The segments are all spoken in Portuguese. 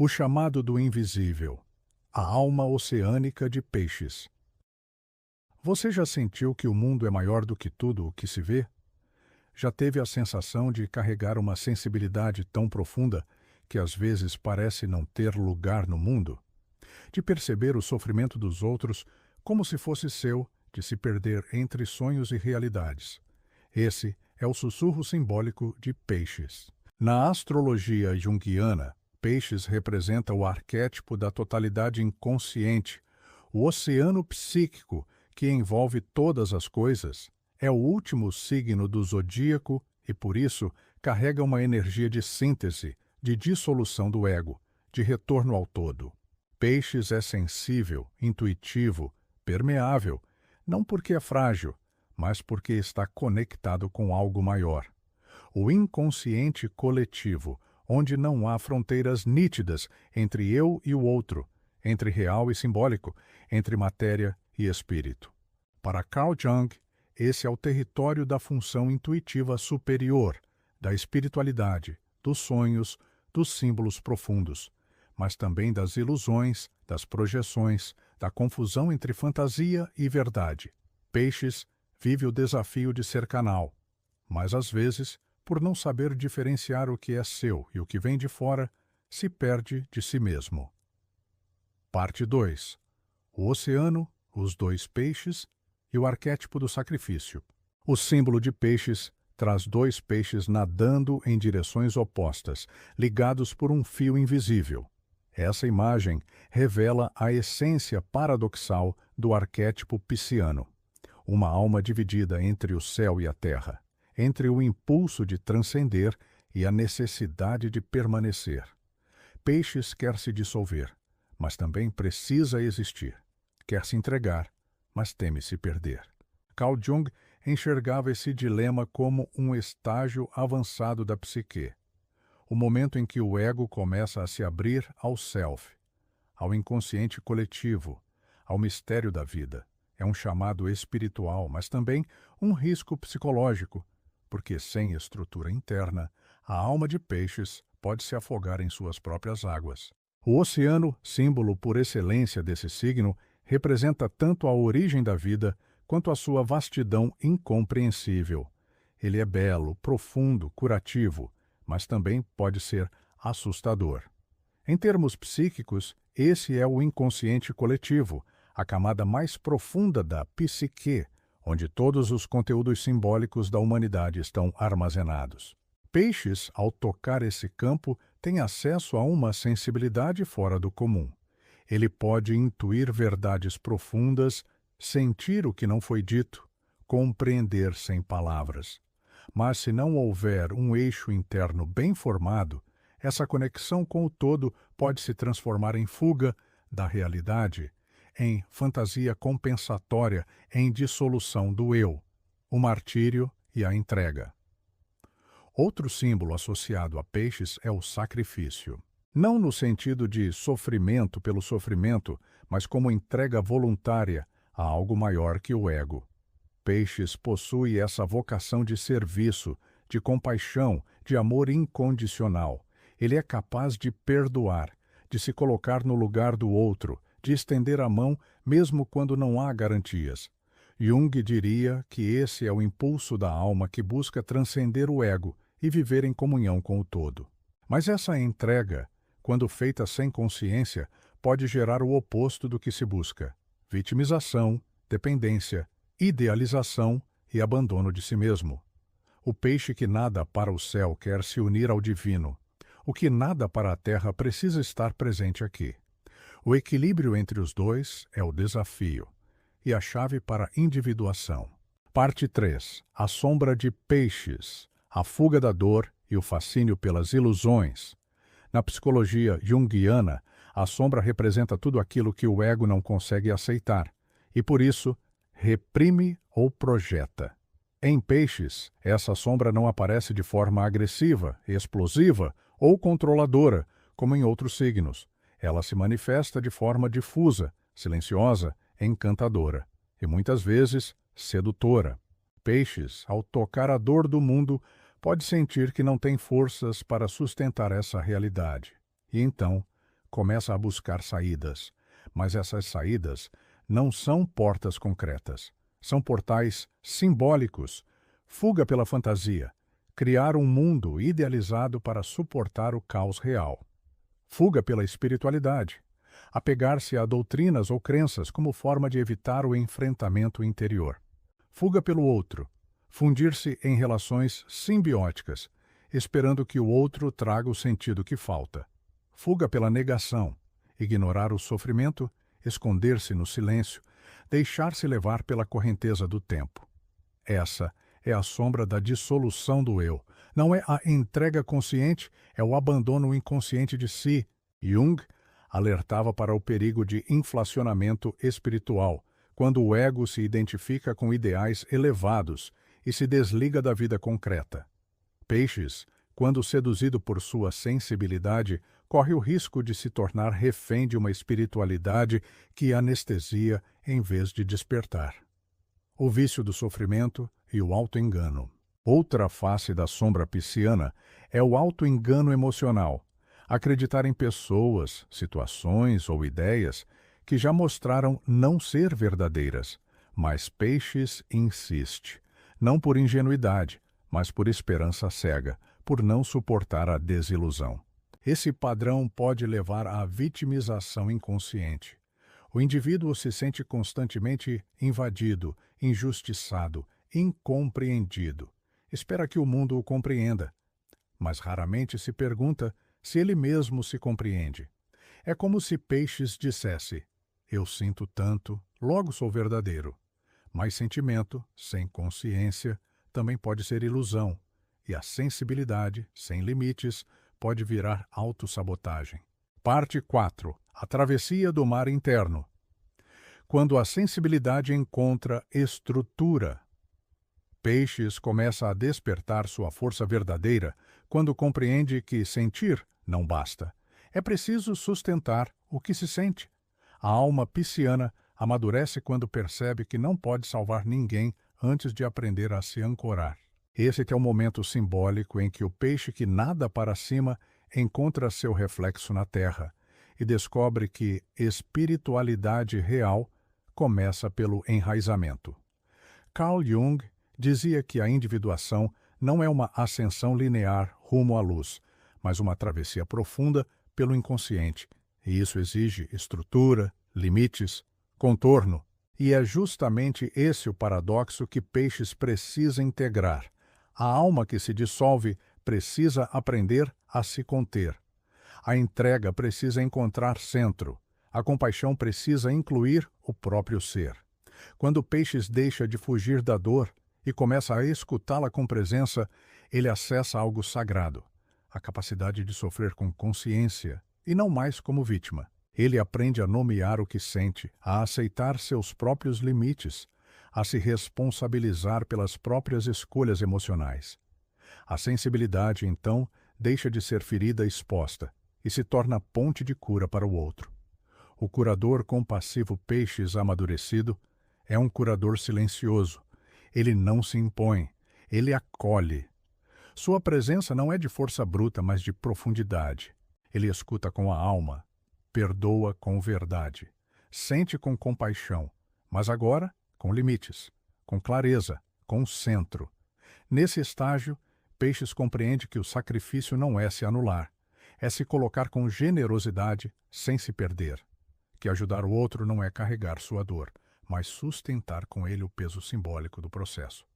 O chamado do invisível, a alma oceânica de peixes. Você já sentiu que o mundo é maior do que tudo o que se vê? Já teve a sensação de carregar uma sensibilidade tão profunda que às vezes parece não ter lugar no mundo? De perceber o sofrimento dos outros como se fosse seu, de se perder entre sonhos e realidades. Esse é o sussurro simbólico de Peixes. Na astrologia junguiana, Peixes representa o arquétipo da totalidade inconsciente, o oceano psíquico que envolve todas as coisas. É o último signo do zodíaco e, por isso, carrega uma energia de síntese, de dissolução do ego, de retorno ao todo. Peixes é sensível, intuitivo, permeável, não porque é frágil, mas porque está conectado com algo maior. O inconsciente coletivo, onde não há fronteiras nítidas entre eu e o outro, entre real e simbólico, entre matéria e espírito. Para Carl Jung, esse é o território da função intuitiva superior, da espiritualidade, dos sonhos, dos símbolos profundos, mas também das ilusões, das projeções, da confusão entre fantasia e verdade. Peixes vive o desafio de ser canal, mas às vezes, por não saber diferenciar o que é seu e o que vem de fora, se perde de si mesmo. Parte 2. O oceano, os dois peixes e o arquétipo do sacrifício. O símbolo de peixes traz dois peixes nadando em direções opostas, ligados por um fio invisível. Essa imagem revela a essência paradoxal do arquétipo pisciano. Uma alma dividida entre o céu e a terra, entre o impulso de transcender e a necessidade de permanecer. Peixes quer se dissolver, mas também precisa existir. Quer se entregar, mas teme se perder. Carl Jung enxergava esse dilema como um estágio avançado da psique. O momento em que o ego começa a se abrir ao self, ao inconsciente coletivo, ao mistério da vida. É um chamado espiritual, mas também um risco psicológico, porque sem estrutura interna, a alma de peixes pode se afogar em suas próprias águas. O oceano, símbolo por excelência desse signo, representa tanto a origem da vida quanto a sua vastidão incompreensível. Ele é belo, profundo, curativo, mas também pode ser assustador. Em termos psíquicos, esse é o inconsciente coletivo, a camada mais profunda da psique, onde todos os conteúdos simbólicos da humanidade estão armazenados. Peixes, ao tocar esse campo, tem acesso a uma sensibilidade fora do comum. Ele pode intuir verdades profundas, sentir o que não foi dito, compreender sem palavras. Mas se não houver um eixo interno bem formado, essa conexão com o todo pode se transformar em fuga da realidade, em fantasia compensatória, em dissolução do eu, o martírio e a entrega. Outro símbolo associado a peixes é o sacrifício. Não no sentido de sofrimento pelo sofrimento, mas como entrega voluntária a algo maior que o ego. Peixes possui essa vocação de serviço, de compaixão, de amor incondicional. Ele é capaz de perdoar, de se colocar no lugar do outro, de estender a mão mesmo quando não há garantias. Jung diria que esse é o impulso da alma que busca transcender o ego e viver em comunhão com o todo. Mas essa entrega, quando feita sem consciência, pode gerar o oposto do que se busca: vitimização, dependência, idealização e abandono de si mesmo. O peixe que nada para o céu quer se unir ao divino. O que nada para a terra precisa estar presente aqui. O equilíbrio entre os dois é o desafio e a chave para a individuação. Parte 3. A sombra de peixes, a fuga da dor e o fascínio pelas ilusões. Na psicologia junguiana, a sombra representa tudo aquilo que o ego não consegue aceitar e, por isso, reprime ou projeta. Em peixes, essa sombra não aparece de forma agressiva, explosiva ou controladora, como em outros signos. Ela se manifesta de forma difusa, silenciosa, encantadora e, muitas vezes, sedutora. Peixes, ao tocar a dor do mundo, pode sentir que não tem forças para sustentar essa realidade. E então, começa a buscar saídas, mas essas saídas não são portas concretas, são portais simbólicos, fuga pela fantasia, criar um mundo idealizado para suportar o caos real. Fuga pela espiritualidade, apegar-se a doutrinas ou crenças como forma de evitar o enfrentamento interior. Fuga pelo outro, fundir-se em relações simbióticas, esperando que o outro traga o sentido que falta. Fuga pela negação, ignorar o sofrimento, esconder-se no silêncio, deixar-se levar pela correnteza do tempo. Essa é a sombra da dissolução do eu. Não é a entrega consciente, é o abandono inconsciente de si. Jung alertava para o perigo de inflacionamento espiritual, quando o ego se identifica com ideais elevados e se desliga da vida concreta. Peixes, quando seduzido por sua sensibilidade, corre o risco de se tornar refém de uma espiritualidade que anestesia em vez de despertar. O vício do sofrimento e o auto-engano. Outra face da sombra pisciana é o auto-engano emocional. Acreditar em pessoas, situações ou ideias que já mostraram não ser verdadeiras, mas Peixes insiste, não por ingenuidade, mas por esperança cega, por não suportar a desilusão. Esse padrão pode levar à vitimização inconsciente. O indivíduo se sente constantemente invadido, injustiçado, incompreendido. Espera que o mundo o compreenda, mas raramente se pergunta se ele mesmo se compreende. É como se Peixes dissesse: eu sinto tanto, logo sou verdadeiro. Mas sentimento, sem consciência, também pode ser ilusão, e a sensibilidade, sem limites, pode virar autossabotagem. Parte 4. A travessia do mar interno. Quando a sensibilidade encontra estrutura. Peixes começa a despertar sua força verdadeira quando compreende que sentir não basta. É preciso sustentar o que se sente. A alma pisciana amadurece quando percebe que não pode salvar ninguém antes de aprender a se ancorar. Esse é o momento simbólico em que o peixe que nada para cima encontra seu reflexo na terra e descobre que espiritualidade real começa pelo enraizamento. Carl Jung dizia que a individuação não é uma ascensão linear rumo à luz, mas uma travessia profunda pelo inconsciente, e isso exige estrutura, limites, contorno. E é justamente esse o paradoxo que Peixes precisa integrar. A alma que se dissolve precisa aprender a se conter. A entrega precisa encontrar centro. A compaixão precisa incluir o próprio ser. Quando Peixes deixa de fugir da dor e começa a escutá-la com presença, ele acessa algo sagrado, a capacidade de sofrer com consciência e não mais como vítima. Ele aprende a nomear o que sente, a aceitar seus próprios limites, a se responsabilizar pelas próprias escolhas emocionais. A sensibilidade, então, deixa de ser ferida exposta e se torna ponte de cura para o outro. O curador compassivo Peixes amadurecido é um curador silencioso. Ele não se impõe, ele acolhe. Sua presença não é de força bruta, mas de profundidade. Ele escuta com a alma, perdoa com verdade, sente com compaixão, mas agora com limites, com clareza, com centro. Nesse estágio, Peixes compreende que o sacrifício não é se anular, é se colocar com generosidade sem se perder. Que ajudar o outro não é carregar sua dor, mas sustentar com ele o peso simbólico do processo.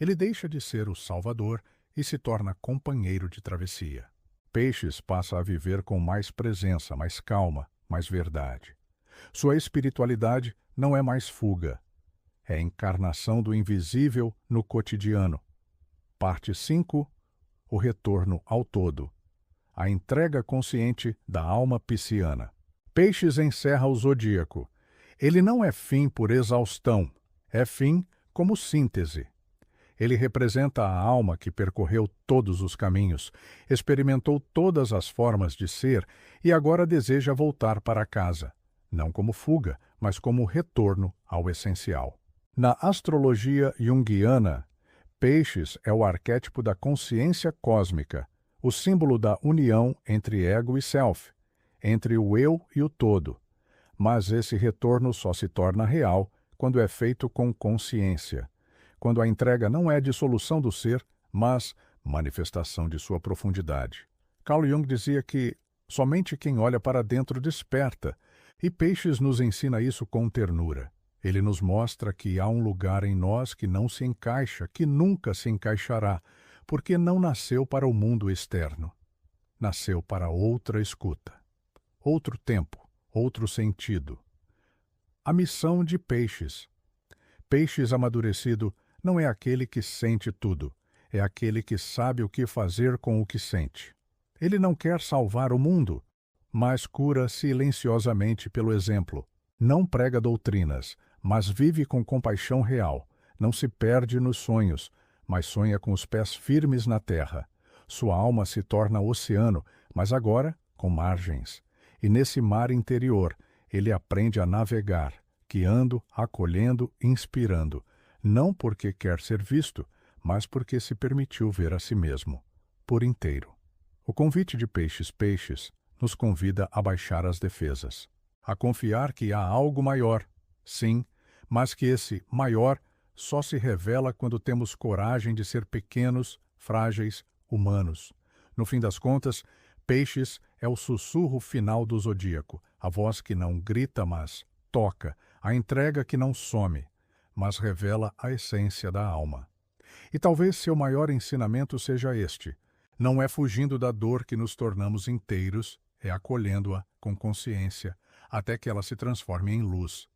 Ele deixa de ser o salvador e se torna companheiro de travessia. Peixes passa a viver com mais presença, mais calma, mais verdade. Sua espiritualidade não é mais fuga, é a encarnação do invisível no cotidiano. Parte 5. O retorno ao todo. A entrega consciente da alma pisciana. Peixes encerra o zodíaco. Ele não é fim por exaustão, é fim como síntese. Ele representa a alma que percorreu todos os caminhos, experimentou todas as formas de ser e agora deseja voltar para casa, não como fuga, mas como retorno ao essencial. Na astrologia junguiana, Peixes é o arquétipo da consciência cósmica, o símbolo da união entre ego e self. entre o eu e o todo, mas esse retorno só se torna real quando é feito com consciência, quando a entrega não é dissolução do ser, mas manifestação de sua profundidade. Carl Jung dizia que somente quem olha para dentro desperta, e Peixes nos ensina isso com ternura. Ele nos mostra que há um lugar em nós que não se encaixa, que nunca se encaixará, porque não nasceu para o mundo externo. Nasceu para outra escuta, outro tempo, outro sentido. A missão de Peixes. Peixes amadurecido não é aquele que sente tudo, é aquele que sabe o que fazer com o que sente. Ele não quer salvar o mundo, mas cura silenciosamente pelo exemplo. Não prega doutrinas, mas vive com compaixão real. Não se perde nos sonhos, mas sonha com os pés firmes na terra. Sua alma se torna oceano, mas agora com margens. E nesse mar interior, ele aprende a navegar, guiando, acolhendo, inspirando, não porque quer ser visto, mas porque se permitiu ver a si mesmo, por inteiro. O convite de Peixes nos convida a baixar as defesas, a confiar que há algo maior, sim, mas que esse maior só se revela quando temos coragem de ser pequenos, frágeis, humanos. No fim das contas, Peixes é o sussurro final do zodíaco, a voz que não grita, mas toca, a entrega que não some, mas revela a essência da alma. E talvez seu maior ensinamento seja este: não é fugindo da dor que nos tornamos inteiros, é acolhendo-a com consciência, até que ela se transforme em luz.